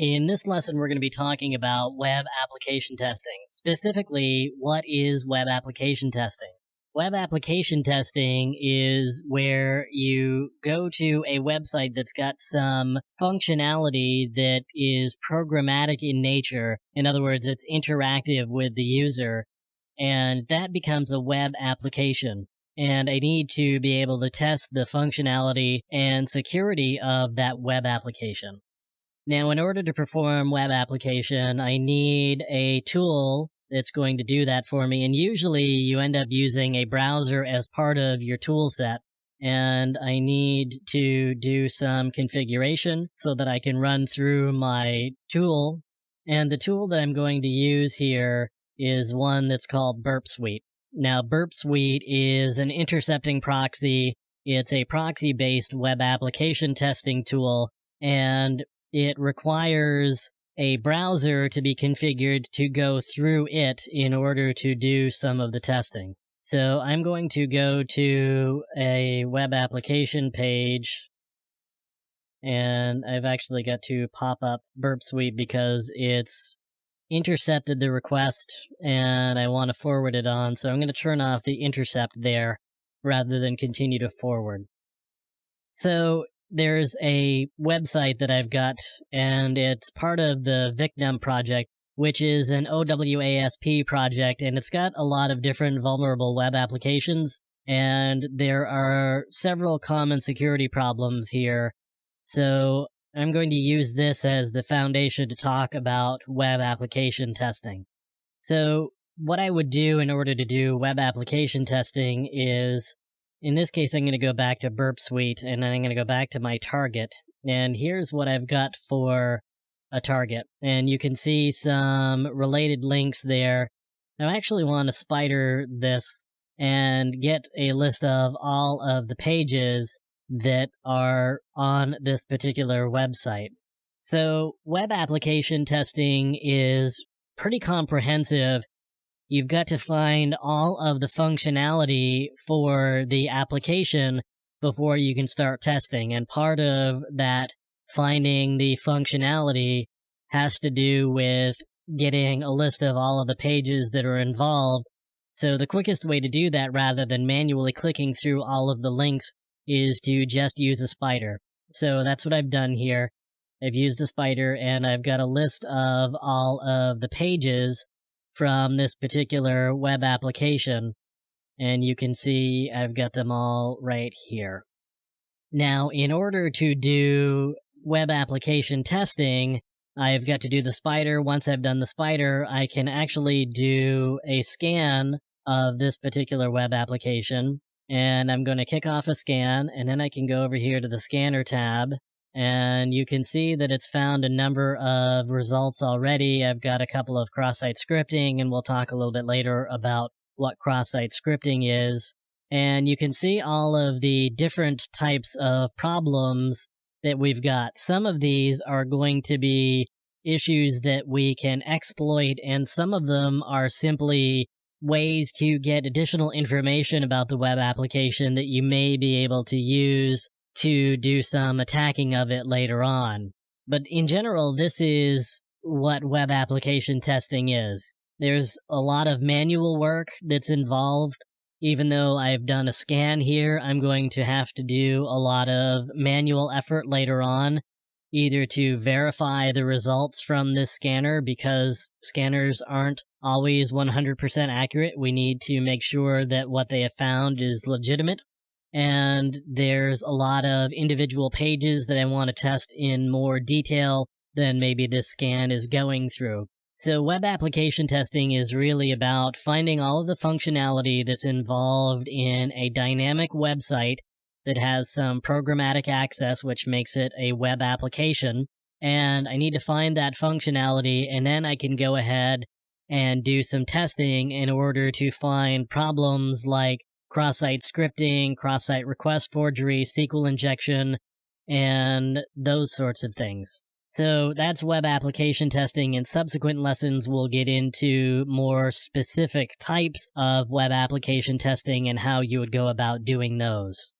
In this lesson, we're going to be talking about web application testing. Specifically, what is web application testing? Web application testing is where you go to a website that's got some functionality that is programmatic in nature. In other words, it's interactive with the user, and that becomes a web application. And I need to be able to test the functionality and security of that web application. Now, in order to perform web application, I need a tool that's going to do that for me. And usually you end up using a browser as part of your tool set. And I need to do some configuration so that I can run through my tool. And the tool that I'm going to use here is one that's called Burp Suite. Now, Burp Suite is an intercepting proxy. It's a proxy-based web application testing tool, and it requires a browser to be configured to go through it in order to do some of the testing. So I'm going to go to a web application page, and I've actually got to pop up Burp Suite because it's intercepted the request and I want to forward it on. So I'm going to turn off the intercept there rather than continue to forward. So there's a website that I've got, and it's part of the Victim project, which is an OWASP project, and it's got a lot of different vulnerable web applications, and there are several common security problems here. So I'm going to use this as the foundation to talk about web application testing. So what I would do in order to do web application testing is, in this case, I'm going to go back to Burp Suite, and then I'm going to go back to my target. And here's what I've got for a target. And you can see some related links there. I actually want to spider this and get a list of all of the pages that are on this particular website. So web application testing is pretty comprehensive. You've got to find all of the functionality for the application before you can start testing. And part of that finding the functionality has to do with getting a list of all of the pages that are involved. So the quickest way to do that, rather than manually clicking through all of the links, is to just use a spider. So that's what I've done here. I've used a spider, and I've got a list of all of the pages from this particular web application, and you can see I've got them all right here. Now, in order to do web application testing, I've got to do the spider. Once I've done the spider, I can actually do a scan of this particular web application, and I'm going to kick off a scan, and then I can go over here to the scanner tab, and you can see that it's found a number of results already. I've got a couple of cross-site scripting, and we'll talk a little bit later about what cross-site scripting is. And you can see all of the different types of problems that we've got. Some of these are going to be issues that we can exploit, and some of them are simply ways to get additional information about the web application that you may be able to use to do some attacking of it later on. But in general, this is what web application testing is. There's a lot of manual work that's involved. Even though I've done a scan here, I'm going to have to do a lot of manual effort later on, either to verify the results from this scanner, because scanners aren't always 100% accurate. We need to make sure that what they have found is legitimate. And there's a lot of individual pages that I want to test in more detail than maybe this scan is going through. So web application testing is really about finding all of the functionality that's involved in a dynamic website that has some programmatic access, which makes it a web application. And I need to find that functionality, and then I can go ahead and do some testing in order to find problems like cross-site scripting, cross-site request forgery, SQL injection, and those sorts of things. So that's web application testing. In subsequent lessons, we'll get into more specific types of web application testing and how you would go about doing those.